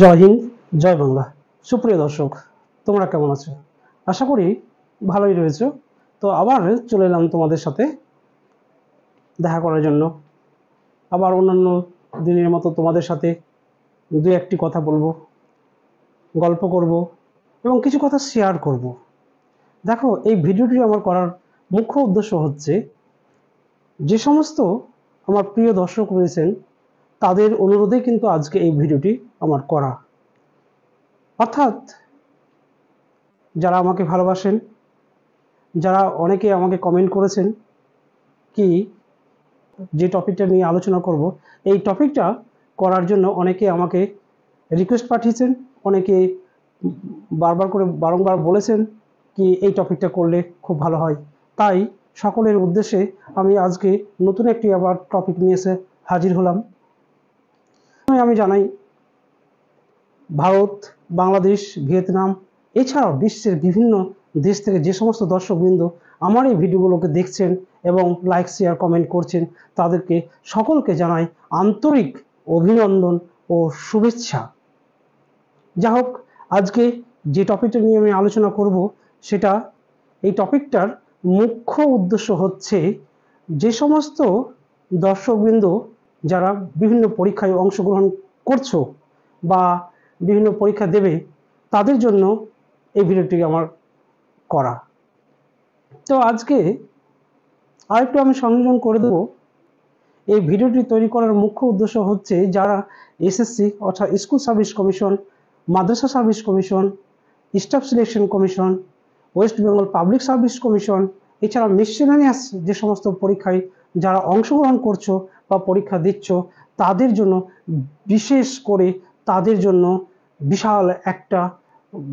জয় হিন্দ, জয় বাংলা। সুপ্রিয় দর্শক, তোমরা কেমন আছো? আশা করি ভালোই রয়েছো। তো আবার চলে এলাম তোমাদের সাথে দেখা করার জন্য। আবার অন্যান্য দিনের মতো তোমাদের সাথে দু একটি কথা বলবো, গল্প করব এবং কিছু কথা শেয়ার করব। দেখো, এই ভিডিওটি আমার করার মুখ্য উদ্দেশ্য হচ্ছে যে সমস্ত আমার প্রিয় দর্শক রয়েছেন তাদের অনুরোধে কিন্তু আজকে এই ভিডিওটি আমার করা। অর্থাৎ যারা আমাকে ভালোবাসেন, যারা অনেকে আমাকে কমেন্ট করেছেন কি যে টপিকটা নিয়ে আলোচনা করব, এই টপিকটা করার জন্য অনেকে আমাকে রিকোয়েস্ট পাঠিয়েছেন, অনেকে বারংবার বলেছেন কি এই টপিকটা করলে খুব ভালো হয়। তাই সকলের উদ্দেশ্যে আমি আজকে নতুন একটি আবার টপিক নিয়ে এসে হাজির হলাম। আমি জানাই ভারত, বাংলাদেশ, ভিয়েতনাম এছাড়াও বিশ্বের বিভিন্ন দেশ থেকে যে সমস্ত দর্শকবৃন্দ আমার এই ভিডিওগুলোকে দেখছেন এবং লাইক, শেয়ার, কমেন্ট করছেন, তাদেরকে সকলকে জানাই আন্তরিক অভিনন্দন ও শুভেচ্ছা। যা হোক, আজকে যে টপিকটা নিয়ে আমি আলোচনা করব সেটা, এই টপিকটার মুখ্য উদ্দেশ্য হচ্ছে যে সমস্ত দর্শকবৃন্দ যারা বিভিন্ন পরীক্ষায় অংশগ্রহণ করছো বা বিভিন্ন পরীক্ষা দেবে, তাদের জন্য এই ভিডিওটি আমার করা। তো আজকে আরেকটু আমি সংযোজন করে দেবো। এই ভিডিওটি তৈরি করার মুখ্য উদ্দেশ্য হচ্ছে যারা এসএসসি অর্থাৎ স্কুল সার্ভিস কমিশন, মাদ্রাসা service commission, staff selection commission, West Bengal public service commission, এছাড়া মিসসেলেনিয়াস যে সমস্ত পরীক্ষায় যারা অংশগ্রহণ করছো বা পরীক্ষা দিচ্ছ, তাদের জন্য বিশেষ করে তাদের জন্য বিশাল একটা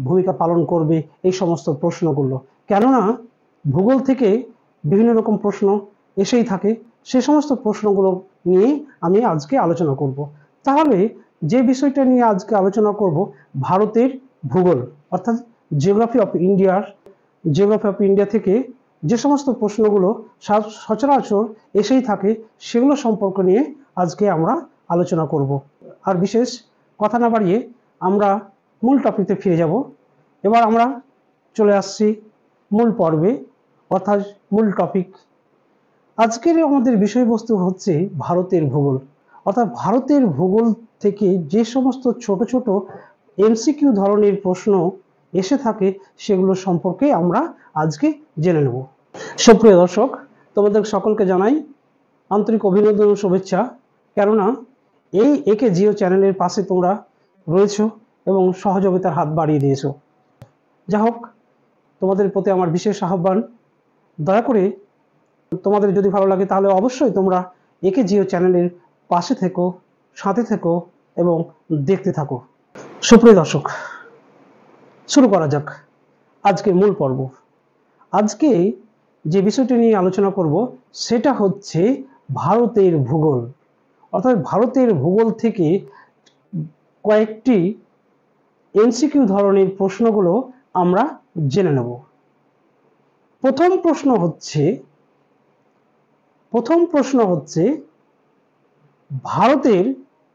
ভূমিকা পালন করবে এই সমস্ত প্রশ্নগুলো। কেননা ভূগোল থেকে বিভিন্ন রকম প্রশ্ন এসেই থাকে, সে সমস্ত প্রশ্নগুলো নিয়ে আমি আজকে আলোচনা করব। তাহলে যে বিষয়টা নিয়ে আজকে আলোচনা করব, ভারতের ভূগোল অর্থাৎ জিওগ্রাফি অফ ইন্ডিয়া থেকে যে সমস্ত প্রশ্নগুলো সচরাচর এসেই থাকে সেগুলো সম্পর্ক নিয়ে আজকে আমরা আলোচনা করব। আর বিশেষ কথা না বাড়িয়ে আমরা মূল টপিকে ফিরে যাব। এবার আমরা চলে আসছি মূল পর্বে অর্থাৎ মূল টপিক। আজকের আমাদের বিষয়বস্তু হচ্ছে ভারতের ভূগোল। অর্থাৎ ভারতের ভূগোল থেকে যে সমস্ত ছোট ছোট এমসিকিউ ধরনের প্রশ্ন এসে থাকে সেগুলো সম্পর্কে আমরা আজকে জেনে নেব। সুপ্রিয় দর্শক, তোমাদের সকলকে জানাই আন্তরিক অভিনন্দন ও শুভেচ্ছা। কেননা এই একে জিও চ্যানেলের পাশে তোমরা রয়েছো এবং সহযোগিতার হাত বাড়িয়ে দিয়েছো। যা হোক, তোমাদের প্রতি আমার বিশেষ আহ্বান, দয়া করে তোমাদের যদি ভালো লাগে তাহলে অবশ্যই তোমরা একে জিও চ্যানেলের পাশে থেকো, সাথে থেকো এবং দেখতে থাকো। সুপ্রিয় দর্শক, শুরু করা যাক আজকের মূল পর্ব। আজকে যে বিষয়টি নিয়ে আলোচনা করব সেটা হচ্ছে ভারতের ভূগোল। অর্থাৎ ভারতের ভূগোল থেকে কয়েকটি এমসিকিউ ধরনের প্রশ্নগুলো আমরা জেনে নেব। প্রথম প্রশ্ন হচ্ছে ভারতের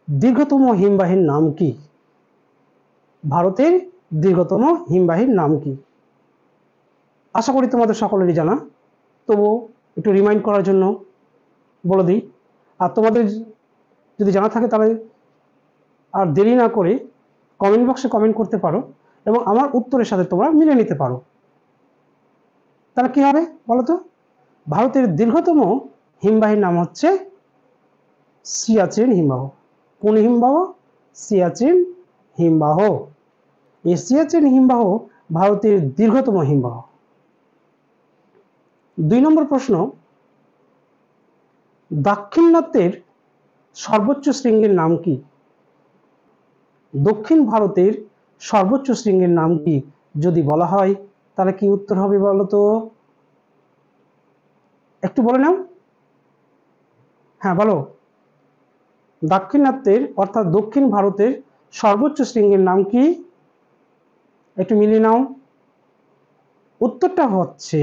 দীর্ঘতম হিমবাহের নাম কি? ভারতের দীর্ঘতম হিমবাহের নাম কি? আশা করি তোমাদের সকলেরই জানা, তবু একটু রিমাইন্ড করার জন্য বলে দিই। আর তোমাদের যদি জানা থাকে তাহলে আর দেরি না করে কমেন্ট বক্সে কমেন্ট করতে পারো এবং আমার উত্তরের সাথে তোমরা মিলে নিতে পারো। তাহলে কি হবে বলো তো? ভারতের দীর্ঘতম হিমবাহের নাম হচ্ছে সিয়াচেন হিমবাহ। কোন হিমবাহ? সিয়াচেন হিমবাহ। এই সিয়াচেন হিমবাহ ভারতের দীর্ঘতম হিমবাহ। 2 নম্বর প্রশ্ন, দাক্ষিণাত্যের সর্বোচ্চ শৃঙ্গের নাম কি? দক্ষিণ ভারতের সর্বোচ্চ শৃঙ্গের নাম কি যদি বলা হয় তাহলে কি উত্তর হবে বলো তো? একটু বলে নাও। হ্যাঁ বলো। দাক্ষিণাত্যের অর্থাৎ দক্ষিণ ভারতের সর্বোচ্চ শৃঙ্গের নাম কি? একটু মিলিয়ে নাও। উত্তরটা হচ্ছে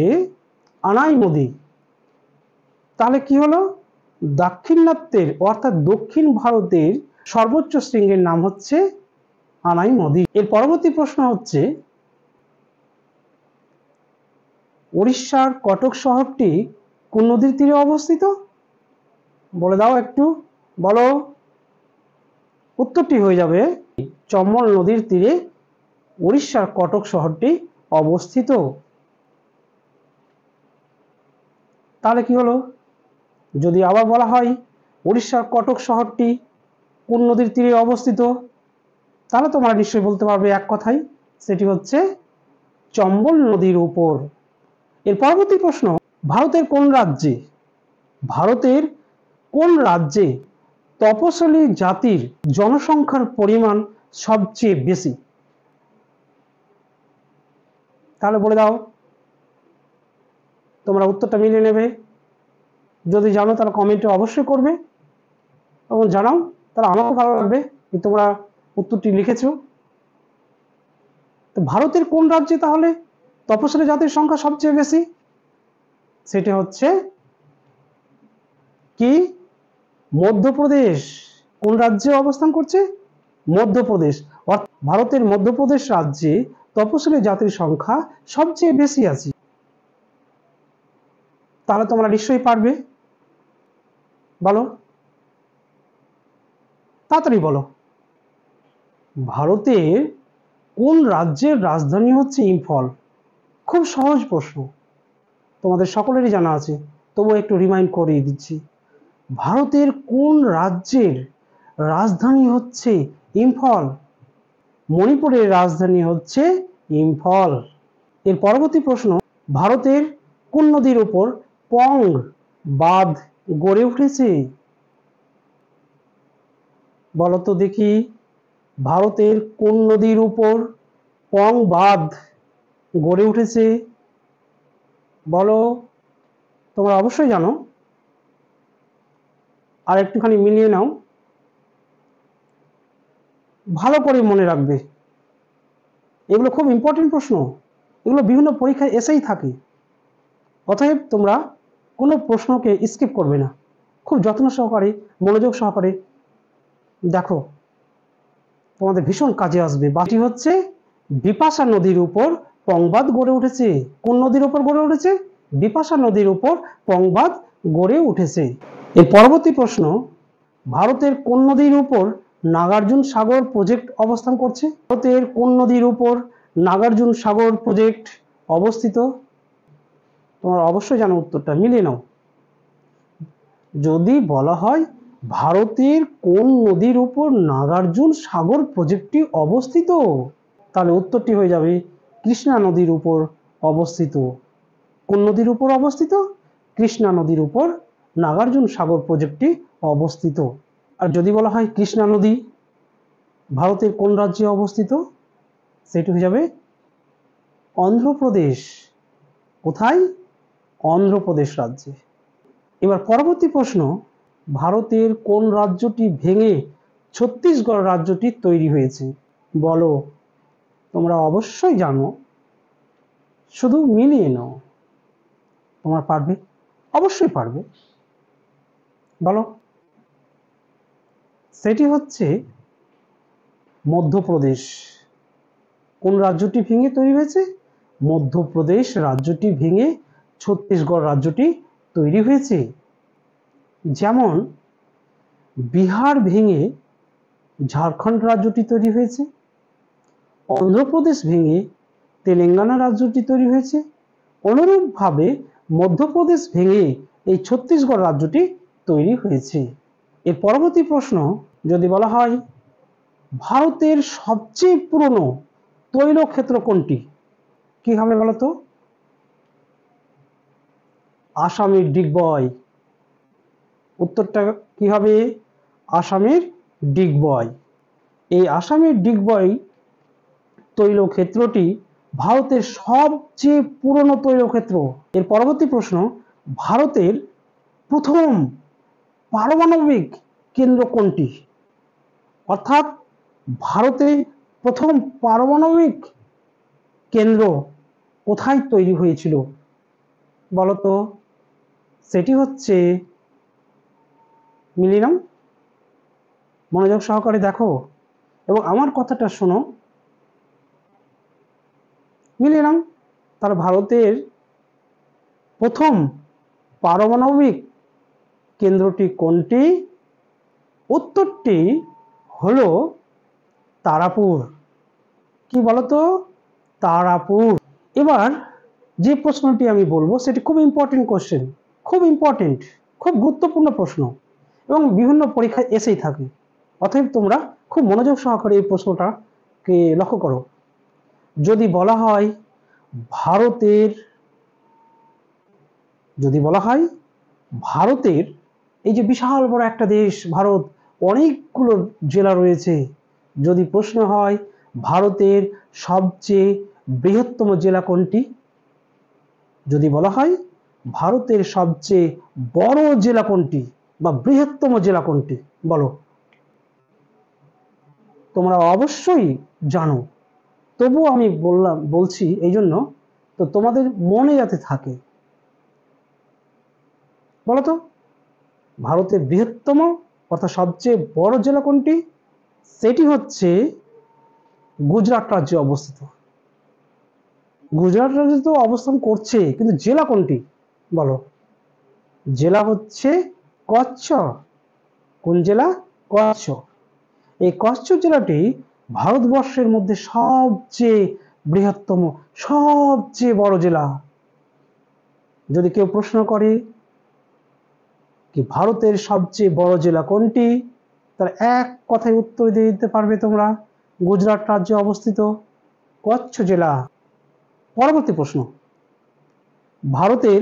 আনাইমুদি। তাহলে কি হলো? দাক্ষিণাত্যের অর্থাৎ দক্ষিণ ভারতের সর্বোচ্চ শৃঙ্গের নাম হচ্ছে আনাই নদী। এর পরবর্তী প্রশ্ন হচ্ছে, উড়িষ্যার কটক শহরটি কোন নদীর তীরে অবস্থিত? বলে দাও একটু, বলো। উত্তরটি হয়ে যাবে চম্বল নদীর তীরে উড়িষ্যার কটক শহরটি অবস্থিত। তাহলে কি হলো, যদি আবার বলা হয় উড়িষ্যার কটক শহরটি কোন নদীর তীরে অবস্থিত, তাহলে তোমরা নিশ্চয়ই বলতে পারবে এক কথায়, সেটি হচ্ছে চম্বল নদীর উপর। এর পরবর্তী প্রশ্ন, ভারতের কোন রাজ্যে তপশিলি জাতির জনসংখ্যার পরিমাণ সবচেয়ে বেশি? তাহলে বলে দাও, তোমরা উত্তরটা মিলিয়ে নেবে। যদি জানো তাহলে কমেন্টে অবশ্যই করবে এবং জানাও, তাহলে আমাকে ভালো লাগবে যে তোমরা উত্তরটি লিখেছো। তো ভারতের কোন রাজ্যে তাহলে তপশিলি জাতির সংখ্যা সবচেয়ে বেশি? সেটি হচ্ছে কি, মধ্যপ্রদেশ। কোন রাজ্যে অবস্থান করছে? মধ্যপ্রদেশ। ভারতের মধ্যপ্রদেশ রাজ্যে তপশিলি জাতির সংখ্যা সবচেয়ে বেশি আছে। তাহলে তোমরা নিশ্চয়ই পারবে, বলো, তাড়াতাড়ি বলো। ভারতের কোন রাজ্যের রাজধানী হচ্ছে ইম্ফল? খুব সহজ প্রশ্ন, তোমাদের সকলেরই জানা আছে, তবুও একটু রিমাইন্ড করিয়ে দিচ্ছি। ভারতের কোন রাজ্যের রাজধানী হচ্ছে ইম্ফল? মণিপুরের রাজধানী হচ্ছে ইম্ফল। এর পরবর্তী প্রশ্ন, ভারতের কোন নদীর উপর পং বাঁধ গড়ে উঠেছে? বলো তো দেখি, ভারতের কোন নদীর উপর পং বাঁধ গড়ে উঠেছে? বলো, তোমরা অবশ্যই জানো, আর একটুখানি মিলিয়ে নাও, ভালো করে মনে রাখবে। এগুলো খুব ইম্পর্টেন্ট প্রশ্ন, এগুলো বিভিন্ন পরীক্ষায় এসেই থাকে। অতএব তোমরা কোনো প্রশ্নকে স্কিপ করবে না, খুব যত্ন সহকারে মনোযোগ সহকারে দেখো, তোমাদের ভীষণ কাজে আসবে। বাটি হচ্ছে বিপাশা নদীর উপর পংবাদ গড়ে উঠেছে। কোন নদীর উপর গড়ে উঠেছে? বিপাশা নদীর উপর পংবাদ গড়ে উঠেছে। এর পরবর্তী প্রশ্ন, ভারতের কোন নদীর উপর নাগার্জুন সাগর প্রজেক্ট অবস্থান করছে? ভারতের কোন নদীর উপর নাগার্জুন সাগর প্রজেক্ট অবস্থিত? তোমরা অবশ্যই জানো, উত্তরটা মিলিয়ে নাও। যদি বলা হয় ভারতের কোন নদীর উপর নাগার্জুন সাগর প্রজেক্টটি অবস্থিত, তাহলে উত্তরটি হয়ে যাবে কৃষ্ণা নদীর উপর অবস্থিত। কোন নদীর উপর অবস্থিত? কৃষ্ণা নদীর উপর নাগার্জুন সাগর প্রজেক্টটি অবস্থিত। আর যদি বলা হয় কৃষ্ণা নদী ভারতের কোন রাজ্যে অবস্থিত, সেটি হয়ে যাবে অন্ধ্রপ্রদেশ। কোথায়? অন্ধ্রপ্রদেশ রাজ্যে। এবার পরবর্তী প্রশ্ন, ভারতের কোন রাজ্যটি ভেঙে ছত্তিশগড় রাজ্যটি তৈরি হয়েছে? বলো, তোমরা অবশ্যই জানো, শুধু মিলিয়ে নাও, তোমরা পারবে, অবশ্যই পারবে, বলো। সেটি হচ্ছে মধ্যপ্রদেশ। কোন রাজ্যটি ভেঙে তৈরি হয়েছে? মধ্যপ্রদেশ রাজ্যটি ভেঙে ছত্তিশগড় রাজ্যটি তৈরি হয়েছে। যেমন বিহার ভেঙে ঝাড়খণ্ড রাজ্যটি তৈরি হয়েছে, অন্ধ্রপ্রদেশ ভেঙে তেলেঙ্গানা রাজ্যটি তৈরি হয়েছে, অনুরূপভাবে মধ্যপ্রদেশ ভেঙে এই ছত্তিশগড় রাজ্যটি তৈরি হয়েছে। এর পরবর্তী প্রশ্ন, যদি বলা হয় ভারতের সবচেয়ে পুরনো তৈলক্ষেত্র কোনটি, কি হবে বলতো? আসামের ডিগবয়। উত্তরটা কি হবে? আসামের ডিগবয়। এই আসামের ডিগবয় তৈলক্ষেত্রটি ভারতের সবচেয়ে পুরনো তৈলক্ষেত্র। এর পরবর্তী প্রশ্ন, ভারতের প্রথম পারমাণবিক কেন্দ্র কোনটি? অর্থাৎ ভারতের প্রথম পারমাণবিক কেন্দ্র কোথায় তৈরি হয়েছিল বলতো? সেটি হচ্ছে, মিলিয়ে নাও, মনোযোগ সহকারে দেখো, এবং আমার কথাটা শোনো, মিলিয়ে নাও। তাহলে ভারতের প্রথম পারমাণবিক কেন্দ্রটি কোনটি? উত্তরটি হলো তারাপুর। কি বলতো? তারাপুর। এবার যে প্রশ্নটি আমি বলবো সেটি খুব ইম্পর্টেন্ট কোশ্চেন, খুব ইম্পর্টেন্ট, খুব গুরুত্বপূর্ণ প্রশ্ন এবং বিভিন্ন পরীক্ষায় এসেই থাকে। অতএব তোমরা খুব মনোযোগ সহকারে এই প্রশ্নটাকে লক্ষ্য করো। যদি বলা হয় ভারতের এই যে বিশাল বড় একটা দেশ ভারত, অনেকগুলো জেলা রয়েছে, যদি প্রশ্ন হয় ভারতের সবচেয়ে বৃহত্তম জেলা কোনটি, যদি বলা হয় ভারতের সবচেয়ে বড় জেলা কোনটি বা বৃহত্তম জেলা কোনটি, বলো। তোমরা অবশ্যই জানো, তবুও আমি বলছি এই জন্য তো তোমাদের মনে যাতে থাকে। বলো তো, ভারতের বৃহত্তম অর্থাৎ সবচেয়ে বড় জেলা কোনটি? সেটি হচ্ছে গুজরাট রাজ্যে অবস্থিত। গুজরাট রাজ্যে তো অবস্থান করছে, কিন্তু জেলা কোনটি বলো? জেলা হচ্ছে কচ্ছ। কোন জেলা? কচ্ছ। এই কচ্ছ জেলাটি ভারতবর্ষের মধ্যে সবচেয়ে বৃহত্তম, সবচেয়ে বড় জেলা। যদি কেউ প্রশ্ন করে কি ভারতের সবচেয়ে বড় জেলা কোনটি, তার এক কথায় উত্তর দিয়ে দিতে পারবে তোমরা, গুজরাট রাজ্যে অবস্থিত কচ্ছ জেলা। পরবর্তী প্রশ্ন, ভারতের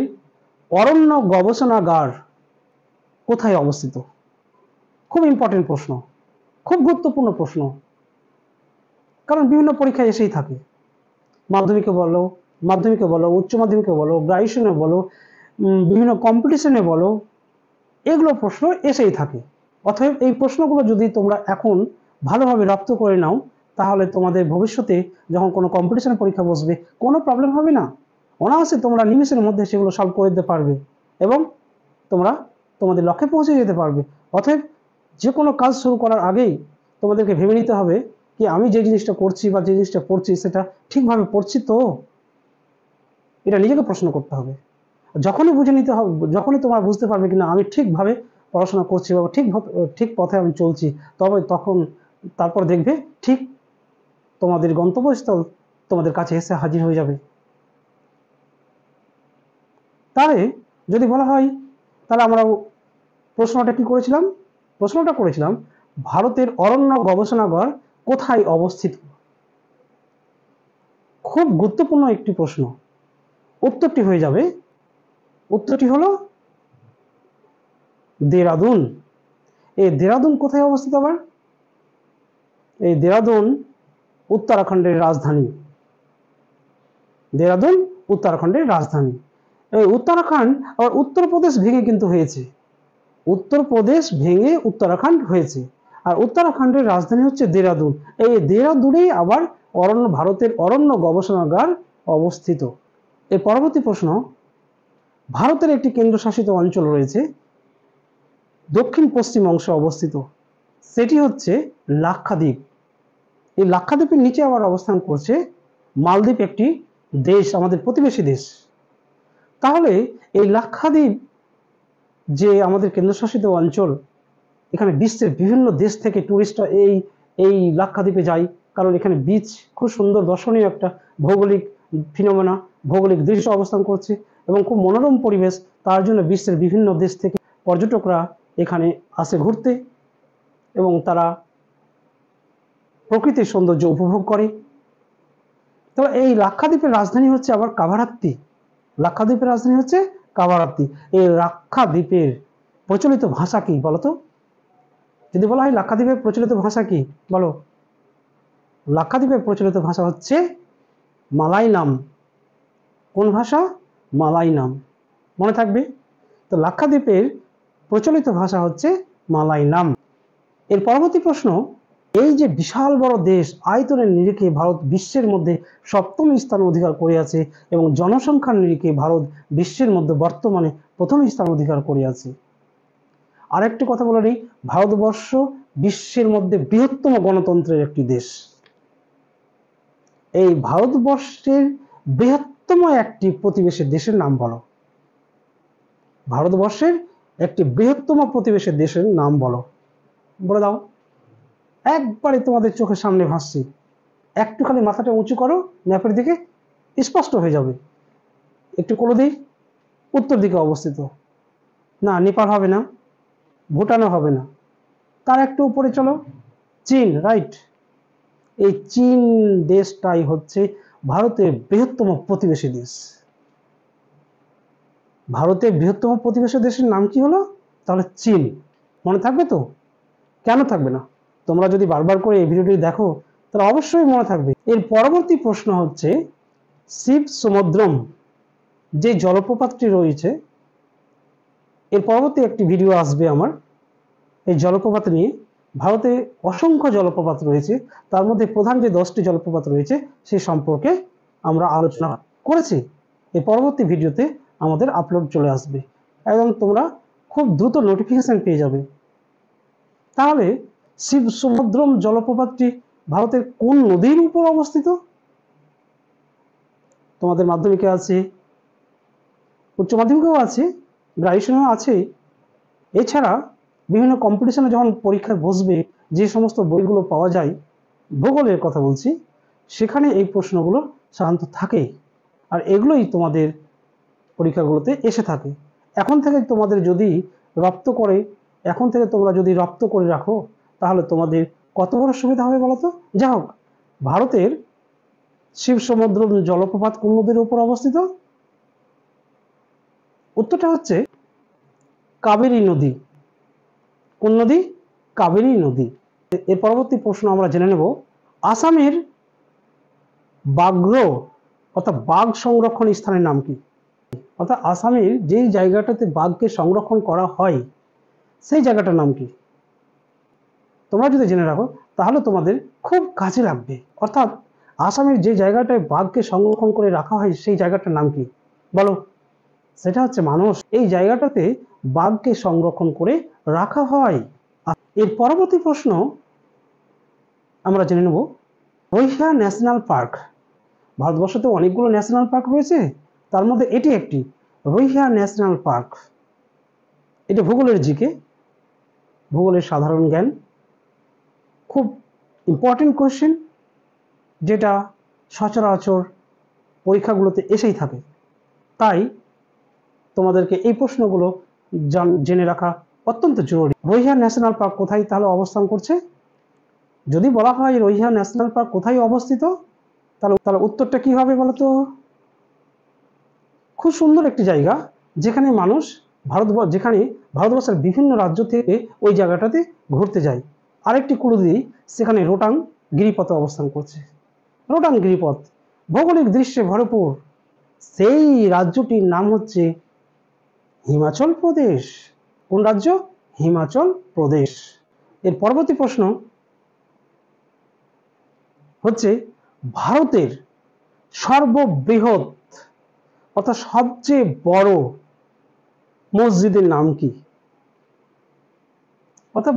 অরণ্য গবেষণাগার কোথায় অবস্থিত? খুব ইম্পর্টেন্ট প্রশ্ন, খুব গুরুত্বপূর্ণ প্রশ্ন, কারণ বিভিন্ন পরীক্ষায় এসেই থাকে। মাধ্যমিকে বলো, উচ্চ মাধ্যমিকে বলো, গ্রাজুয়েশনে বলো, বিভিন্ন কম্পিটিশনে বলো, এগুলো প্রশ্ন এসেই থাকে। অতএব এই প্রশ্নগুলো যদি তোমরা এখন ভালোভাবে রপ্ত করে নাও, তাহলে তোমাদের ভবিষ্যতে যখন কোনো কম্পিটিশন পরীক্ষা বসবে কোনো প্রবলেম হবে না। অনায়াসে তোমরা নিমেষের মধ্যে সেগুলো সলভ করে দিতে পারবে এবং তোমরা তোমাদের লক্ষ্যে পৌঁছে যেতে পারবে। অতএব যে কোনো কাজ শুরু করার আগেই তোমাদেরকে ভেবে নিতে হবে কি আমি যে জিনিসটা করছি বা যে জিনিসটা পড়ছি সেটা ঠিকভাবে পড়ছি তো, এটা নিজেকে প্রশ্ন করতে হবে। যখনই বুঝে নিতে হবে, যখনই তোমরা বুঝতে পারবে কিনা আমি ঠিকভাবে পড়াশোনা করছি বা ঠিক পথে আমি চলছি, তারপর দেখবে ঠিক তোমাদের গন্তব্যস্থল তোমাদের কাছে এসে হাজির হয়ে যাবে। তাহলে যদি বলা হয়, তাহলে আমরা প্রশ্নটা করেছিলাম ভারতের অরণ্য গবেষণাগার কোথায় অবস্থিত। খুব গুরুত্বপূর্ণ একটি প্রশ্ন। উত্তরটি হলো দেরাদুন। এই দেরাদুন কোথায় অবস্থিত আবার? এই দেরাদুন উত্তরাখণ্ডের রাজধানী। দেরাদুন উত্তরাখণ্ডের রাজধানী। এই উত্তরাখণ্ড আবার উত্তরপ্রদেশ ভেঙে কিন্তু হয়েছে, উত্তরপ্রদেশ ভেঙে উত্তরাখণ্ড হয়েছে, আর উত্তরাখণ্ডের রাজধানী হচ্ছে দেরাদুন। এই দেরাদুনেই আবার ভারতের অরণ্য গবেষণাগার অবস্থিত। এর পরবর্তী প্রশ্ন, ভারতের একটি কেন্দ্রশাসিত অঞ্চল রয়েছে দক্ষিণ পশ্চিম অংশে অবস্থিত, সেটি হচ্ছে লাক্ষাদ্বীপ। এই লাক্ষাদ্বীপের নিচে আবার অবস্থান করছে মালদ্বীপ, একটি দেশ, আমাদের প্রতিবেশী দেশ। তাহলে এই লাক্ষাদ্বীপ যে আমাদের কেন্দ্রশাসিত অঞ্চল, এখানে বিশ্বের বিভিন্ন দেশ থেকে টুরিস্টরা এই লাক্ষাদ্বীপে যায়, কারণ এখানে বিচ খুব সুন্দর দর্শনীয় একটা ভৌগোলিক ফিনোমেনা, ভৌগোলিক দৃশ্য অবস্থান করছে এবং খুব মনোরম পরিবেশ। তার জন্য বিশ্বের বিভিন্ন দেশ থেকে পর্যটকরা এখানে আসে ঘুরতে এবং তারা প্রকৃতির সৌন্দর্য উপভোগ করে। তো এই লাক্ষাদ্বীপের রাজধানী হচ্ছে আবার কাভারাত্তি। লাক্ষাদ্বীপের রাজধানী হচ্ছে কাভারাত্তি। এই লাক্ষাদ্বীপের প্রচলিত ভাষা কি বলতো? যদি বলা হয় লাক্ষাদ্বীপের প্রচলিত ভাষা কি বলো? লাক্ষাদ্বীপের প্রচলিত ভাষা হচ্ছে মালায়ালাম। কোন ভাষা? মালায়ালাম। মনে থাকবে তো, লাক্ষাদ্বীপের প্রচলিত ভাষা হচ্ছে মালায়ালাম। এর পরবর্তী প্রশ্ন, এই যে বিশাল বড় দেশ, আয়তনের নিরিখে ভারত বিশ্বের মধ্যে সপ্তম স্থান অধিকার করে আছে এবং জনসংখ্যার নিরিখে ভারত বিশ্বের মধ্যে বর্তমানে প্রথম স্থান অধিকার করে আছে। আরেকটি কথা বলে নিই, ভারতবর্ষ বিশ্বের মধ্যে বৃহত্তম গণতন্ত্রের একটি দেশ। এই ভারতবর্ষের বৃহত্তম একটি প্রতিবেশী দেশের নাম বলো। ভারতবর্ষের একটি বৃহত্তম প্রতিবেশী দেশের নাম বলো, বলে দাও। একবারে তোমাদের চোখের সামনে ভাসছে, একটু খালি মাথাটা উঁচু করো, ম্যাপের দিকে স্পষ্ট হয়ে যাবে। একটু করে দিই, উত্তর দিকে অবস্থিত। না, নেপাল হবে না, ভুটানও হবে না, তার একটু উপরে চলো, চীন। রাইট, এই চীন দেশটাই হচ্ছে ভারতের বৃহত্তম প্রতিবেশী দেশ। ভারতের বৃহত্তম প্রতিবেশী দেশের নাম কি হলো? তাহলে চীন। মনে থাকবে তো? কেন থাকবে না? তোমরা যদি বারবার করে এই ভিডিওটি দেখো তাহলে অবশ্যই মনে থাকবে। এর পরবর্তী প্রশ্ন হচ্ছে, শিব সমুদ্রম যে জলপ্রপাতটি রয়েছে, এর পরবর্তী একটি ভিডিও আসবে আমার এই জলপ্রপাত নিয়ে। ভারতে অসংখ্য জলপ্রপাত রয়েছে, তার মধ্যে প্রধান যে 10টি জলপ্রপাত রয়েছে সেই সম্পর্কে আমরা আলোচনা করেছি। এই পরবর্তী ভিডিওতে আমাদের আপলোড চলে আসবে, এবং তোমরা খুব দ্রুত নোটিফিকেশন পেয়ে যাবে। তাহলে শিব সমুদ্রম জলপ্রপাতটি ভারতের কোন নদীর উপর অবস্থিত? তোমাদের মাধ্যমিকে আছে, উচ্চ মাধ্যমিকেও আছে, গ্রাজুয়েশনেও আছে। এছাড়া বিভিন্ন কম্পিটিশনে যখন পরীক্ষায় বসবে, যে সমস্ত বইগুলো পাওয়া যায়, ভূগোলের কথা বলছি, সেখানে এই প্রশ্নগুলো সাধারণত থাকে, আর এগুলোই তোমাদের পরীক্ষাগুলোতে এসে থাকে। এখন থেকে তোমাদের যদি তোমরা যদি রপ্ত করে রাখো, তাহলে তোমাদের কত বড় সুবিধা হবে বলো তো। যাই হোক, ভারতের শিব সমুদ্র জলপ্রপাত কোন নদীর উপর অবস্থিত? উত্তরটা হচ্ছে কাবেরী নদী। কোন নদী? কাবেরী নদী। এর পরবর্তী প্রশ্ন আমরা জেনে নেব, আসামের বাঘ্র অর্থাৎ বাঘ সংরক্ষণ স্থানের নাম কি? অর্থাৎ আসামের যেই জায়গাটাতে বাঘকে সংরক্ষণ করা হয় সেই জায়গাটার নাম কি? তোমরা যদি জেনে রাখো তাহলে তোমাদের খুব কাজে লাগবে। অর্থাৎ আসামের যে জায়গাটায় বাঘকে সংরক্ষণ করে রাখা হয় সেই জায়গাটার নাম কি বলো? সেটা হচ্ছে মানস। এই জায়গাটাতে বাঘকে সংরক্ষণ করে রাখা হয়। এর পরবর্তী প্রশ্ন আমরা জেনে নেব, রোইহা ন্যাশনাল পার্ক। ভারতবর্ষতে অনেকগুলো ন্যাশনাল পার্ক রয়েছে, তার মধ্যে এটি একটি, রোইহা ন্যাশনাল পার্ক। এটি ভূগোলের জিকে, ভূগোলের সাধারণ জ্ঞান, খুব ইম্পর্টেন্ট কোয়েশ্চেন, যেটা সচরাচর পরীক্ষাগুলোতে এসেই থাকে। তাই তোমাদেরকে এই প্রশ্নগুলো জেনে রাখা অত্যন্ত জরুরি। রোইহা ন্যাশনাল পার্ক কোথায় তাহলে অবস্থান করছে? যদি বলা হয় রোইহা ন্যাশনাল পার্ক কোথায় অবস্থিত, তাহলে উত্তরটা কি হবে বলতো? খুব সুন্দর একটি জায়গা, যেখানে ভারতবর্ষের বিভিন্ন রাজ্য থেকে ওই জায়গাটাতে ঘুরতে যায়। আরেকটি ক্লু দিই, সেখানে রোটাং গিরিপথ অবস্থান করছে। রোটাং গিরিপথ ভৌগোলিক দৃশ্যে ভরপুর, সেই রাজ্যটির নাম হচ্ছে হিমাচল প্রদেশ। কোন রাজ্য? হিমাচল প্রদেশ। এর পরবর্তী প্রশ্ন হচ্ছে, ভারতের সর্ববৃহৎ অর্থাৎ সবচেয়ে বড় মসজিদের নাম কি? অর্থাৎ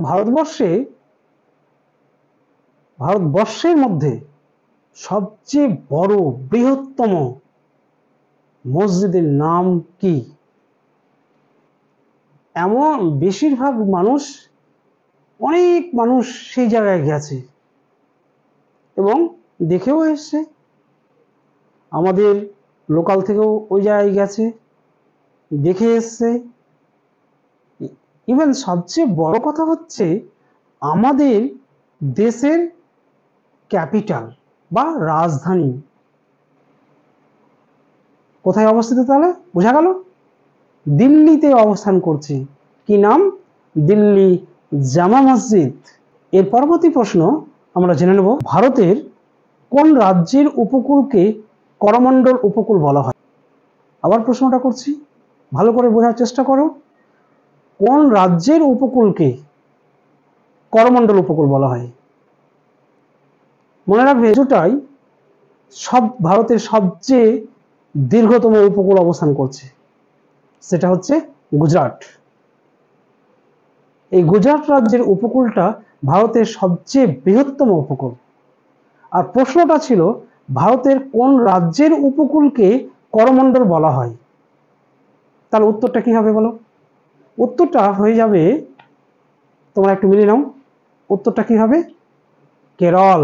ভারতবর্ষের মধ্যে সবচেয়ে বড় বৃহত্তম মসজিদের নাম কি? এমন বেশিরভাগ অনেক মানুষ সেই জায়গায় গেছে এবং দেখেও এসছে। আমাদের লোকাল থেকেও ওই জায়গায় গেছে, দেখে এসছে। ইভেন সবচেয়ে বড় কথা হচ্ছে, আমাদের দেশের ক্যাপিটাল বা রাজধানী কোথায় অবস্থিত? তাহলে বোঝা গেল, দিল্লিতে অবস্থান করছে। কি নাম? দিল্লি জামা মসজিদ। এর পরবর্তী প্রশ্ন আমরা জেনে নেব, ভারতের কোন রাজ্যের উপকূলকে করমণ্ডল উপকূল বলা হয়? আবার প্রশ্নটা করছি, ভালো করে বোঝার চেষ্টা করো। কোন রাজ্যের উপকূলকে করমণ্ডল উপকূল বলা হয়? মনে রাখবে, এটাই ভারতের সবচেয়ে দীর্ঘতম উপকূল অবস্থান করছে, সেটা হচ্ছে গুজরাট। এই গুজরাট রাজ্যের উপকূলটা ভারতের সবচেয়ে বৃহত্তম উপকূল। আর প্রশ্নটা ছিল ভারতের কোন রাজ্যের উপকূলকে করমণ্ডল বলা হয়? তাহলে উত্তরটা কি হবে বলো? উত্তরটা হয়ে যাবে, তোমরা একটু মিলিয়ে নাও, উত্তরটা কি হবে? কেরল।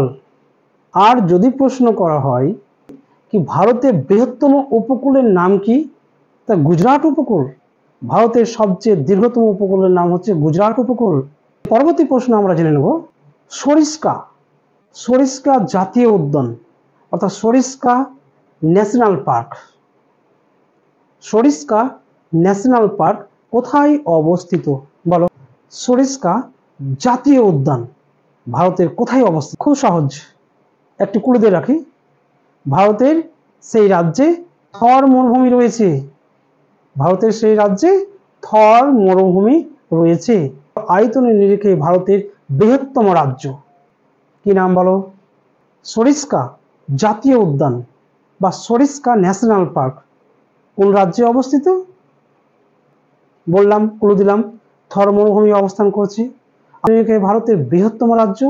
আর যদি প্রশ্ন করা হয় কি ভারতের বৃহত্তম উপকূলের নাম কি, তা গুজরাট উপকূল। ভারতের সবচেয়ে দীর্ঘতম উপকূলের নাম হচ্ছে গুজরাট উপকূল। পরবর্তী প্রশ্ন আমরা জেনে নেব, সরিস্কা, সরিস্কা জাতীয় উদ্যান অর্থাৎ Sariska national park, Sariska national park কোথায় অবস্থিত বলো? সরিস্কা জাতীয় উদ্যান ভারতের কোথায় অবস্থিত? খুব সহজ, একটি ক্লু দিয়ে রাখি, ভারতের সেই রাজ্যে থর মরুভূমি রয়েছে। ভারতের সেই রাজ্যে থর মরুভূমি রয়েছে। আয়তনের নিরিখে ভারতের বৃহত্তম রাজ্য কি নাম বলো? সরিস্কা জাতীয় উদ্যান বা সরিস্কা ন্যাশনাল পার্ক কোন রাজ্যে অবস্থিত? বললাম, ক্লু দিলাম, থর মরুভূমি অবস্থান করছে। ভারতের বৃহত্তম রাজ্য,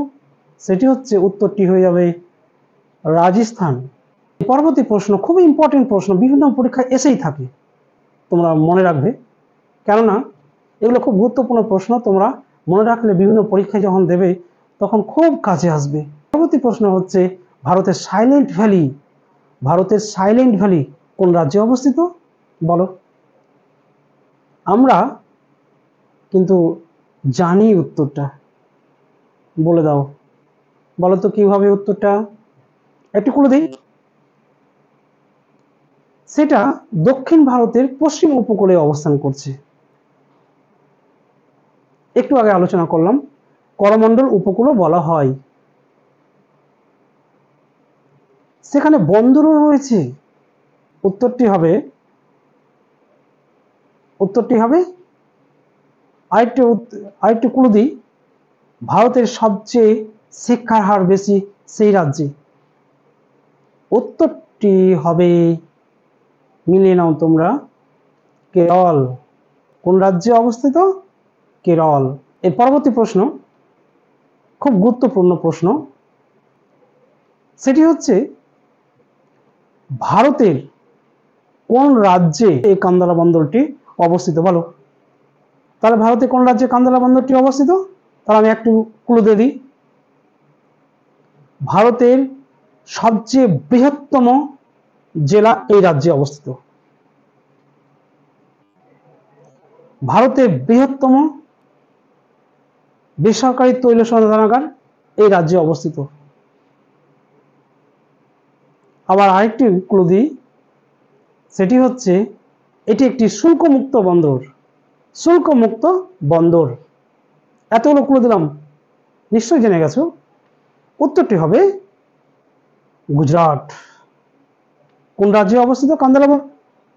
সেটি হচ্ছে, উত্তরটি হয়ে যাবে রাজস্থান। পরবর্তী প্রশ্ন খুব ইম্পর্টেন্ট প্রশ্ন, বিভিন্ন পরীক্ষায় এসেই থাকে, তোমরা মনে রাখবে, কেননা এগুলো খুব গুরুত্বপূর্ণ প্রশ্ন। তোমরা মনে রাখলে বিভিন্ন পরীক্ষায় যখন দেবে তখন খুব কাজে আসবে। পরবর্তী প্রশ্ন হচ্ছে ভারতের সাইলেন্ট ভ্যালি, ভারতের সাইলেন্ট ভ্যালি কোন রাজ্যে অবস্থিত বলো? আমরা কিন্তু জানি উত্তরটা, বলে দাও, বলো তো কিভাবে উত্তরটা? একটু ক্লু দিই, সেটা দক্ষিণ ভারতের পশ্চিম উপকূলে অবস্থান করছে। একটু আগে আলোচনা করলাম, করমণ্ডল উপকূলও বলা হয়। সেখানে বন্দরও রয়েছে। উত্তরটি হবে, উত্তরটি হবে, আরেকটু ক্লু দিই, ভারতের সবচেয়ে শিক্ষার হার বেশি সেই রাজ্যে। উত্তরটি হবে, মিলিয়ে নাও তোমরা, কেরল। কোন রাজ্যে অবস্থিত? কেরল। এর পরবর্তী প্রশ্ন খুব গুরুত্বপূর্ণ প্রশ্ন, সেটি হচ্ছে ভারতের কোন রাজ্যে এই কান্দালা বন্দরটি অবস্থিত বলো? তাহলে ভারতের কোন রাজ্যে কান্দালা বন্দরটি অবস্থিত? তাহলে আমি একটু ক্লু দিয়ে দিই, ভারতের সবচেয়ে বৃহত্তম জেলা এই রাজ্যে অবস্থিত। ভারতের বৃহত্তম বেসরকারি তৈল শোধনাগার এই রাজ্যে অবস্থিত। আবার আরেকটি ক্লু দিই, সেটি হচ্ছে এটি একটি শুল্কমুক্ত বন্দর, শুল্কমুক্ত বন্দর। এতগুলো ক্লু দিলাম, নিশ্চয়ই জেনে গেছো। উত্তরটি হবে গুজরাট। কোন রাজ্যে অবস্থিত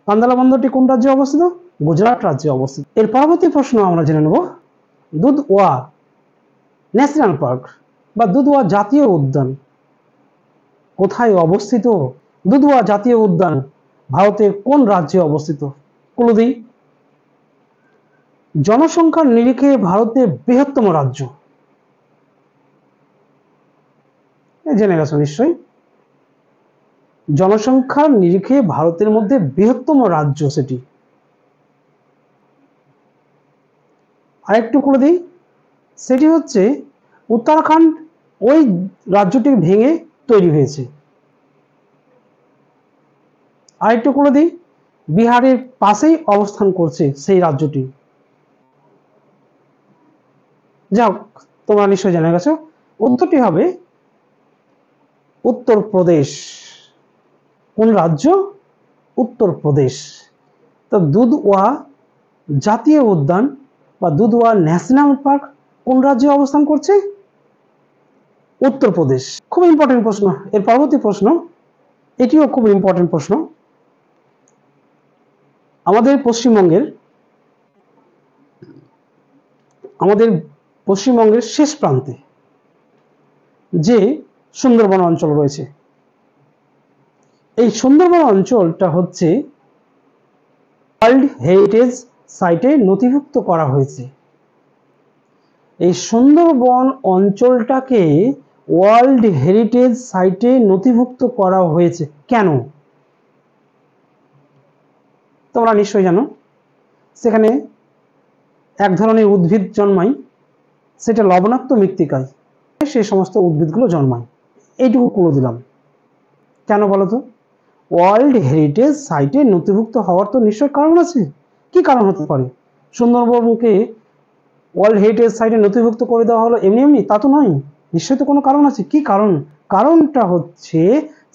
কান্দালা বন্দরটি? কোন রাজ্যে অবস্থিত? গুজরাট রাজ্যে অবস্থিত। এর পরবর্তী প্রশ্ন আমরা জেনে নেব, দুধওয়া ন্যাশনাল পার্ক বা দুধওয়া জাতীয় উদ্যান কোথায় অবস্থিত? দুধওয়া জাতীয় উদ্যান ভারতের কোন রাজ্যে অবস্থিত? ক্লু দিই, জনসংখ্যার নিরিখে ভারতের বৃহত্তম রাজ্য। জেনে গেছো নিশ্চয়ই, জনসংখ্যার নিরিখে ভারতের মধ্যে বৃহত্তম রাজ্য সেটি। আরেকটু করে দিই, সেটি হচ্ছে উত্তরাখণ্ড, ওই রাজ্যটি ভেঙে তৈরি হয়েছে। আরেকটু করে দিই, বিহারের পাশেই অবস্থান করছে সেই রাজ্যটি। যাও, তোমরা নিশ্চয়ই জেনে গেছো, উত্তরটি হবে উত্তরপ্রদেশ। কোন রাজ্য? উত্তরপ্রদেশ। তো দুধওয়া জাতীয় উদ্যান বা দুধওয়া ন্যাশনাল পার্ক কোন রাজ্যে অবস্থান করছে? উত্তরপ্রদেশ। খুব ইম্পর্টেন্ট প্রশ্ন। এর পরবর্তী প্রশ্ন, এটিও খুব ইম্পর্টেন্ট প্রশ্ন, আমাদের পশ্চিমবঙ্গের শেষ প্রান্তে যে সুন্দরবন অঞ্চল রয়েছে, এই সুন্দরবন অঞ্চলটা হচ্ছে ওয়ার্ল্ড হেরিটেজ সাইটে নথিভুক্ত করা হয়েছে। এই সুন্দরবন অঞ্চলটাকে ওয়ার্ল্ড হেরিটেজ সাইটে নথিভুক্ত করা হয়েছে কেন? তোমরা নিশ্চয়ই জানো, সেখানে এক ধরনের উদ্ভিদ জন্মায়, সেটা লবণাক্ত মৃত্তিকায় সেই সমস্ত উদ্ভিদগুলো জন্মায়। এইটুকু করে দিলাম। কেন বলো তো? ওয়ার্ল্ড হেরিটেজ সাইটে নথিভুক্ত হওয়ার তো নিশ্চয় কারণ আছে। কি কারণ হতে পারে? সুন্দরবনকে ওয়ার্ল্ড হেরিটেজ সাইটে নথিভুক্ত করে দেওয়া হলো এমনি এমনি? তা তো নয়, নিশ্চয়ই তো কোনো কারণ আছে। কি কারণ? কারণটা হচ্ছে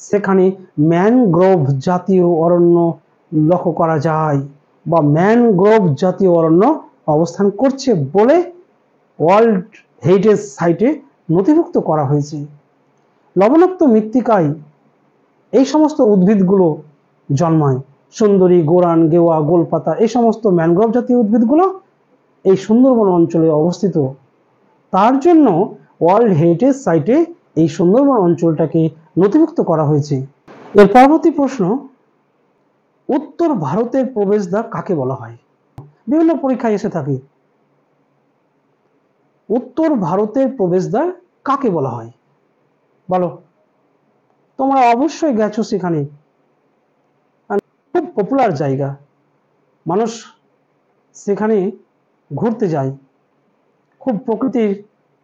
সেখানে ম্যানগ্রোভ জাতীয় অরণ্য লক্ষ্য করা যায়, বা ম্যানগ্রোভ জাতীয় অরণ্য অবস্থান করছে বলে ওয়ার্ল্ড হেরিটেজ সাইটে নথিভুক্ত করা হয়েছে। লবণাক্ত মৃত্তিকায় এই সমস্ত উদ্ভিদগুলো জন্মায়। সুন্দরী, গোরান, গেওয়া, গোলপাতা, এই সমস্ত ম্যানগ্রোভ জাতীয় উদ্ভিদগুলো এই সুন্দরবন অঞ্চলে অবস্থিত। তার জন্য ওয়ার্ল্ড হেরিটেজ সাইটে এই সুন্দরবন অঞ্চলটাকে নথিভুক্ত করা হয়েছে। এর পরবর্তী প্রশ্ন, উত্তর ভারতের প্রবেশদ্বার কাকে বলা হয়? বিভিন্ন পরীক্ষায় এসে থাকে। উত্তর ভারতের প্রবেশদ্বার কাকে বলা হয় বলো? তোমরা অবশ্যই গেছো সেখানে, খুব পপুলার জায়গা, মানুষ সেখানে ঘুরতে যায় খুব প্রকৃতির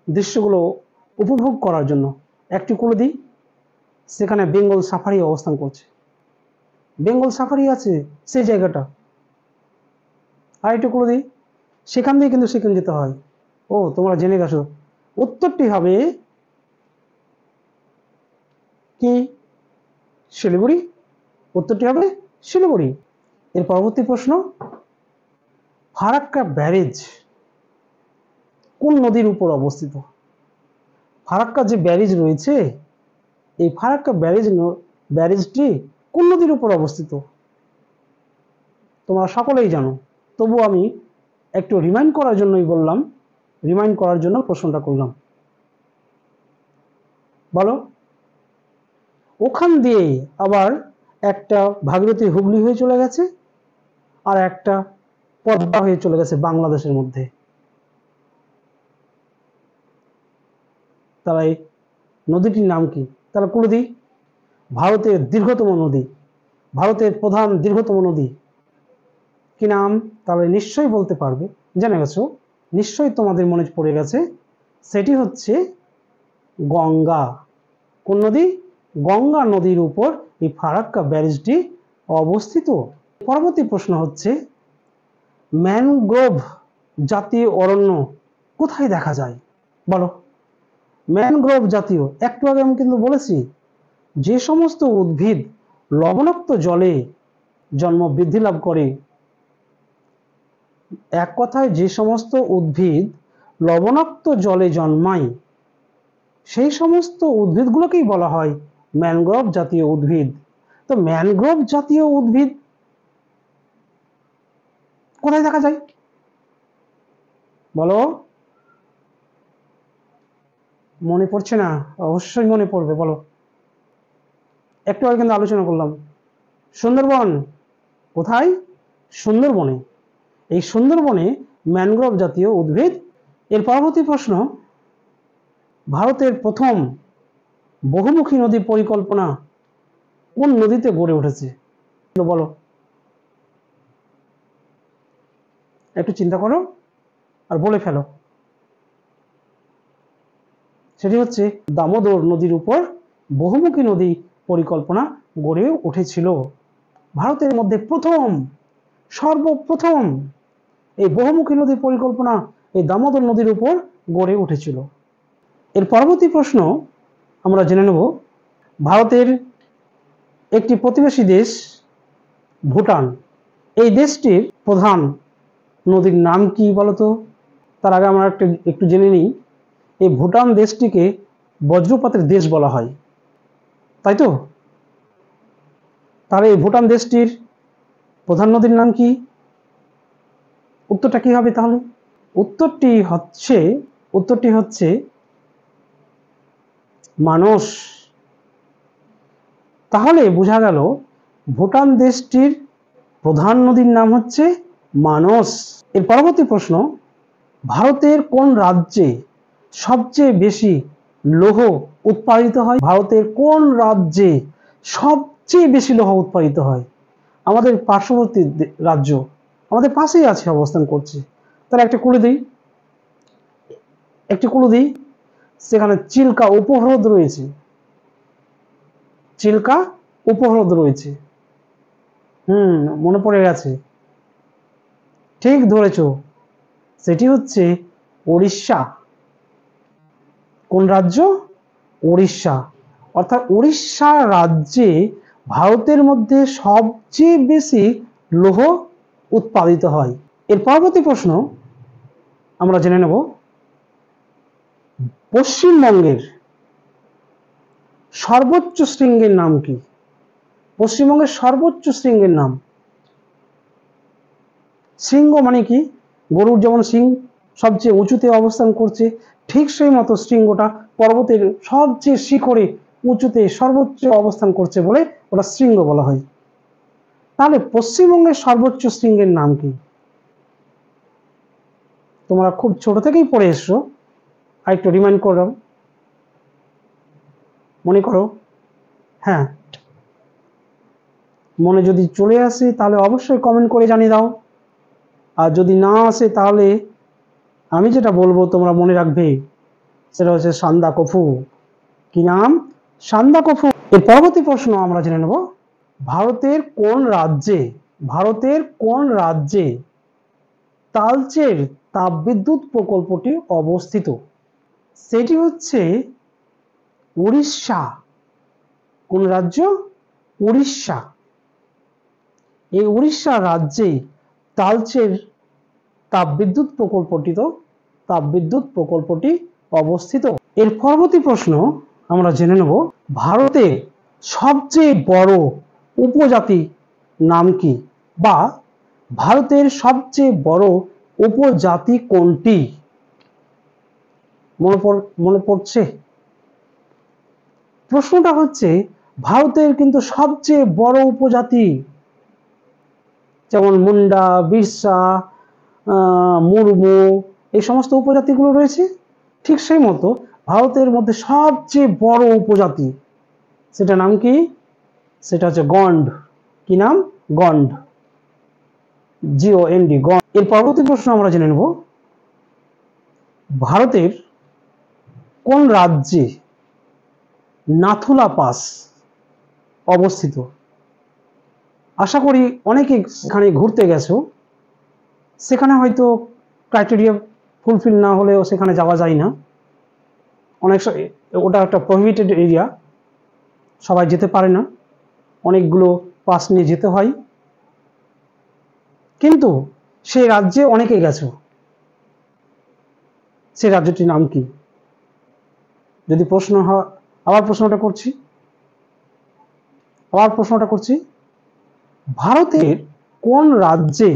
দৃশ্যগুলো উপভোগ করার জন্য। একটি করে দিই, সেখানে বেঙ্গল সাফারি অবস্থান করছে। বেঙ্গল সাফারি আছে সেই জায়গাটা। আর একটু করে দিই, সেখান দিয়ে কিন্তু সেখানে যেতে হয়। ও, তোমরা জেনে গেছো। উত্তরটি হবে কি? শিলিগুড়ি। উত্তরটি হবে শিলিগুড়ি। এর পরবর্তী প্রশ্ন, ফারাক্কা ব্যারেজ কোন নদীর উপর অবস্থিত? ফারাক্কা যে ব্যারেজ রয়েছে, এই ফারাক্কা ব্যারেজটি কোন নদীর উপর অবস্থিত? তোমরা সকলেই জানো, তবু আমি একটু রিমাইন্ড করার জন্যই বললাম, রিমাইন্ড করার জন্য প্রশ্নটা করলাম। বলো। ওখান দিয়ে আবার একটা ভাগীরথী হুগলি হয়ে চলে গেছে, আর একটা পদ্মা হয়ে চলে গেছে বাংলাদেশের মধ্যে। তাহলে এই নদীটির নাম কি? তাহলে করে দিই, ভারতের দীর্ঘতম নদী, ভারতের প্রধান দীর্ঘতম নদী কি নাম? তাহলে নিশ্চয়ই বলতে পারবে, জেনে গেছো, নিশ্চয়ই তোমাদের মনে পড়ে গেছে, সেটি হচ্ছে গঙ্গা। কোন নদী? গঙ্গা নদীর উপর এই ফারাক্কা ব্যারেজটি অবস্থিত। পরবর্তী প্রশ্ন হচ্ছে, ম্যানগ্রোভ জাতীয় অরণ্য কোথায় দেখা যায় বলো? ম্যানগ্রোভ জাতীয়, একটু আগে আমি কিন্তু বলেছি, যে সমস্ত উদ্ভিদ লবণাক্ত জলে জন্ম বৃদ্ধি লাভ করে, এক কথায় যে সমস্ত উদ্ভিদ লবণাক্ত জলে জন্মায়, সেই সমস্ত উদ্ভিদগুলোকেই বলা হয় ম্যানগ্রোভ জাতীয় উদ্ভিদ। তো ম্যানগ্রোভ জাতীয় উদ্ভিদ কোথায় দেখা যায় বলো? মনে পড়ছে না? অবশ্যই মনে পড়বে, বলো। একটু আগে কিন্তু আলোচনা করলাম, সুন্দরবন। কোথায়? সুন্দরবনে। এই সুন্দরবনে ম্যানগ্রোভ জাতীয় উদ্ভিদ। এর পরবর্তী প্রশ্ন, ভারতের প্রথম বহুমুখী নদী পরিকল্পনা কোন নদীতে গড়ে উঠেছে বলো? একটু চিন্তা করো আর বলে ফেলো। সেটি হচ্ছে দামোদর নদীর উপর বহুমুখী নদী পরিকল্পনা গড়ে উঠেছিল। ভারতের মধ্যে প্রথম, সর্বপ্রথম এই বহুমুখী নদী পরিকল্পনা এই দামোদর নদীর উপর গড়ে উঠেছিল। এর পরবর্তী প্রশ্ন আমরা জেনে নেব, ভারতের একটি প্রতিবেশী দেশ ভুটান, এই দেশটির প্রধান নদীর নাম কি বলতো? তার আগে আমরা একটু জেনে নিই, এই ভুটান দেশটিকে বজ্রপাতের দেশ বলা হয়, তাই তো? তাহলে এই ভুটান দেশটির প্রধান নদীর নাম কি? উত্তরটা কি হবে তাহলে? উত্তরটি হচ্ছে মানস। তাহলে বোঝা গেল ভুটান দেশটির প্রধান নদীর নাম হচ্ছে মানস। এর পরবর্তী প্রশ্ন, ভারতের কোন রাজ্যে সবচেয়ে বেশি লৌহ উৎপাদিত হয়? ভারতের কোন রাজ্যে সবচেয়ে বেশি লৌহ উৎপাদিত হয়? আমাদের পার্শ্ববর্তী রাজ্য, আমাদের পাশেই আছে, অবস্থান করছে। তাহলে একটি ক্লু দিই, সেখানে চিল্কা উপহ্রদ রয়েছে। চিল্কা উপহ্রদ রয়েছে। মনে পড়ে গেছে, ঠিক ধরেছ, সেটি হচ্ছে উড়িষ্যা। কোন রাজ্য? উড়িষ্যা। অর্থাৎ উড়িষ্যা রাজ্যে ভারতের মধ্যে সবচেয়ে বেশি লৌহ উৎপাদিত হয়। এর পরবর্তী প্রশ্ন আমরা জেনে নেব, পশ্চিমবঙ্গের সর্বোচ্চ শৃঙ্গের নাম কি? পশ্চিমবঙ্গের সর্বোচ্চ শৃঙ্গের নাম। শৃঙ্গ মানে কি? গরুর যেমন শিং সবচেয়ে উঁচুতে অবস্থান করছে, ঠিক সেই মতো শৃঙ্গটা পর্বতের সবচেয়ে শিখরে উঁচুতে সর্বোচ্চ অবস্থান করছে বলে ওটা শৃঙ্গ বলা হয়। তাহলে পশ্চিমবঙ্গের সর্বোচ্চ শৃঙ্গের নাম কি? তোমরা খুব ছোট থেকেই পড়ে এসছো, আর একটু রিমাইন্ড করলাম, মনে করো। হ্যাঁ, মনে যদি চলে আসে তাহলে অবশ্যই কমেন্ট করে জানিয়ে দাও, আর যদি না আসে তাহলে আমি যেটা বলবো তোমরা মনে রাখবে, সেটা হচ্ছে সান্দাকফু। কি নাম? সান্দাকফু। এর পরবর্তী প্রশ্ন আমরা জেনে নেব, ভারতের কোন রাজ্যে তালচের তাপবিদ্যুৎ প্রকল্পটি অবস্থিত? সেটি হচ্ছে উড়িষ্যা। কোন রাজ্য? উড়িষ্যা। এই উড়িষ্যা রাজ্যে তালচের তাপবিদ্যুৎ প্রকল্পটি অবস্থিত। এর পরবর্তী প্রশ্ন আমরা জেনে নেব, ভারতের সবচেয়ে বড় উপজাতি নাম কি? বা ভারতের সবচেয়ে বড় উপজাতি কোনটি? মনে পড়ছে? প্রশ্নটা হচ্ছে ভারতের কিন্তু সবচেয়ে বড় উপজাতি, যেমন মুন্ডা, বিরসা, মুর্মু, এই সমস্ত উপজাতিগুলো রয়েছে, ঠিক সেই মতো ভারতের মধ্যে সবচেয়ে বড় উপজাতি, সেটা নাম কি? সেটা হচ্ছে গন্ড। কি নাম? গন্ড। GOND, গন্ড। এর পরবর্তী প্রশ্ন আমরা জেনে নেব, ভারতের কোন রাজ্যে নাথুলা পাস অবস্থিত? আশা করি অনেকে সেখানে ঘুরতে গেছো, সেখানে হয়তো ক্রাইটেরিয়া ফুলফিল না হলেও সেখানে যাওয়া যায় না। ওটা একটা প্রহিবিটেড এরিয়া, সবাই যেতে পারে না, অনেকগুলো পাস নিয়ে যেতে হয়, কিন্তু সেই রাজ্যে অনেকে গেছো। সেই রাজ্যটির নাম কি? যদি প্রশ্ন হয়, আবার প্রশ্নটা করছি, ভারতের কোন রাজ্যে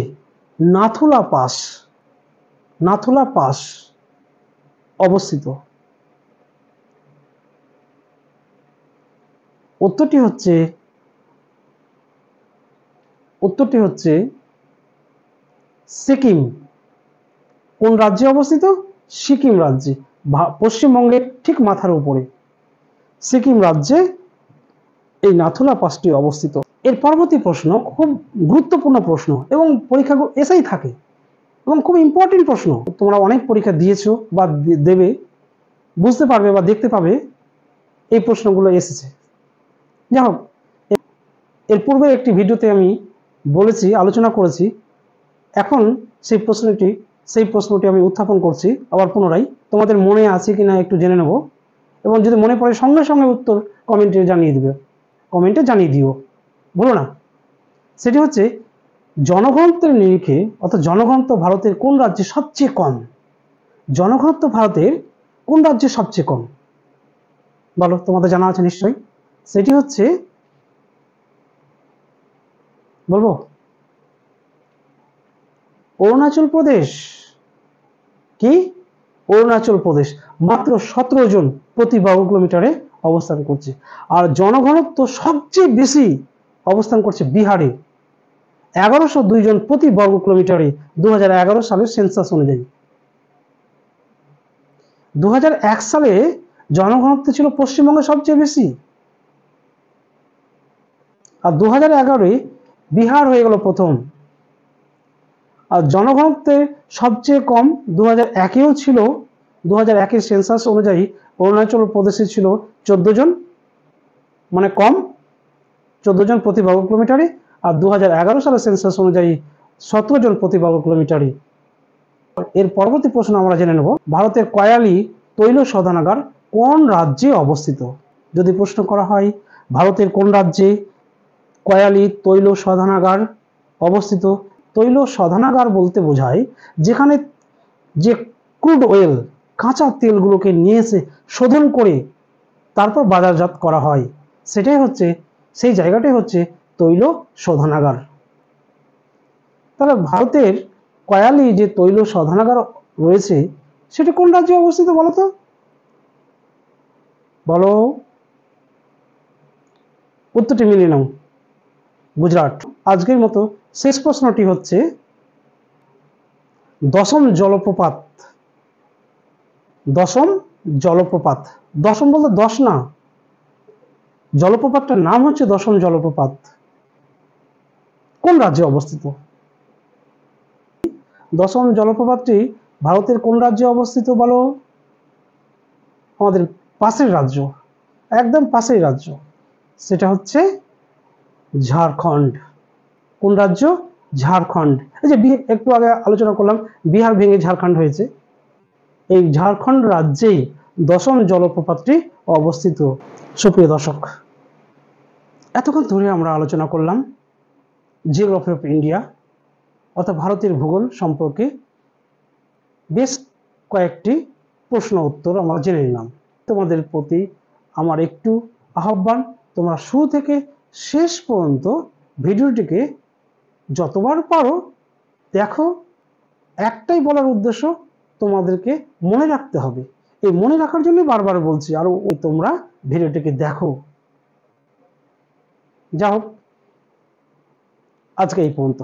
নাথুলা পাস অবস্থিত? উত্তরটি হচ্ছে সিকিম। কোন রাজ্যে অবস্থিত? সিকিম রাজ্যে, পশ্চিমবঙ্গের ঠিক মাথার উপরে সিকিম রাজ্যে এই নাথুলা পাসটি অবস্থিত। এর পরবর্তী প্রশ্ন খুব গুরুত্বপূর্ণ প্রশ্ন, এবং পরীক্ষাগুলো এসেই থাকে, এবং খুব ইম্পর্টেন্ট প্রশ্ন। তোমরা অনেক পরীক্ষা দিয়েছো বা দেবে, বুঝতে পারবে বা দেখতে পাবে এই প্রশ্নগুলো এসেছে। যাই হোক, এর পূর্বে একটি ভিডিওতে আমি বলেছি, আলোচনা করেছি, এখন সেই প্রশ্নটি আমি উত্থাপন করছি আবার পুনরায়। তোমাদের মনে আছে কিনা একটু জেনে নেব, এবং যদি মনে পড়ে সঙ্গে সঙ্গে উত্তর কমেন্টে জানিয়ে দিও, বলো না। সেটি হচ্ছে, জনঘনত্বের নিরিখে অর্থাৎ জনঘনত্ব ভারতের কোন রাজ্যে সবচেয়ে কম? জনঘনত্ব ভারতের কোন রাজ্যে সবচেয়ে কম? বলো, তোমাদের জানা আছে নিশ্চয়ই। সেটি হচ্ছে, বলবো, অরুণাচল প্রদেশ। কি? অরুণাচল প্রদেশ। মাত্র 17 জন প্রতি বর্গ কিলোমিটারে অবস্থান করছে। আর জনঘনত্ব সবচেয়ে বেশি অবস্থান করছে বিহারে, 1102 জন প্রতি বর্গ কিলোমিটারে 2011 সালের সেন্সাস অনুযায়ী। 2001 সালে জনঘনত্ব ছিল পশ্চিমবঙ্গে সবচেয়ে বেশি, আর 2011-এ বিহার হয়ে গেল প্রথম। আর জনঘনত্বে সবচেয়ে কম 2001-এও ছিল। 2001-এর সেন্সাস অনুযায়ী অরুণাচল প্রদেশে ছিল 14 জন, মানে কম 14 জন প্রতি বর্গ কিলোমিটারে। আর 2011 সালের সেন্সাস অনুযায়ী 17 জন প্রতি বর্গ কিলোমিটারে। এর পরবর্তী প্রশ্ন আমরা জেনে নেব, ভারতের কয়ালি তৈল শোধনাগার কোন রাজ্যে অবস্থিত? যদি প্রশ্ন করা হয় ভারতের কোন রাজ্যে কয়ালি তৈল শোধনাগার অবস্থিত, তৈল শোধনাগার বলতে বোঝায় যেখানে যে ক্রুড অয়েল, কাঁচা তেলগুলোকে নিয়ে এসে শোধন করে তারপর বাজারজাত করা হয়, সেটাই হচ্ছে, সেই জায়গাটাই হচ্ছে তৈল শোধনাগার। তাহলে ভারতের কয়ালি যে তৈল শোধনাগার রয়েছে সেটি কোন রাজ্যে অবস্থিত বলো তো? বলো, উত্তরটি মিলিয়ে নাও। গুজরাট। আজকের মতো শেষ প্রশ্নটি হচ্ছে, দশম জলপ্রপাত, দশম জলপ্রপাত, দশম বলতে 10 না, জলপ্রপাতটার নাম হচ্ছে দশম জলপ্রপাত, কোন রাজ্যে অবস্থিত? দশম জলপ্রপাতটি ভারতের কোন রাজ্যে অবস্থিত বলো? আমাদের পাশের রাজ্য, একদম পাশের রাজ্য, সেটা হচ্ছে ঝাড়খণ্ড। কোন রাজ্য? ঝাড়খণ্ড। এই যে একটু আগে আলোচনা করলাম বিহার ভেঙে ঝাড়খণ্ড হয়েছে, এই ঝাড়খণ্ড রাজ্যেই দশম জলপ্রপাতটি অবস্থিত। সুপ্রিয় দর্শক, এতক্ষণ ধরে আমরা আলোচনা করলাম জিওগ্রাফি অফ ইন্ডিয়া অর্থাৎ ভারতের ভূগোল সম্পর্কে বেশ কয়েকটি প্রশ্ন উত্তর আমরা জেনে নিলাম। তোমাদের প্রতি আমার একটু আহ্বান, তোমরা শুরু থেকে শেষ পর্যন্ত ভিডিওটিকে যতবার পারো দেখো। একটাই বলার উদ্দেশ্য, তোমাদেরকে মনে রাখতে হবে, এই মনে রাখার জন্য বারবার বলছি, আর তোমরা ভিডিওটিকে দেখো। যা হোক, আজকে এই পর্যন্ত।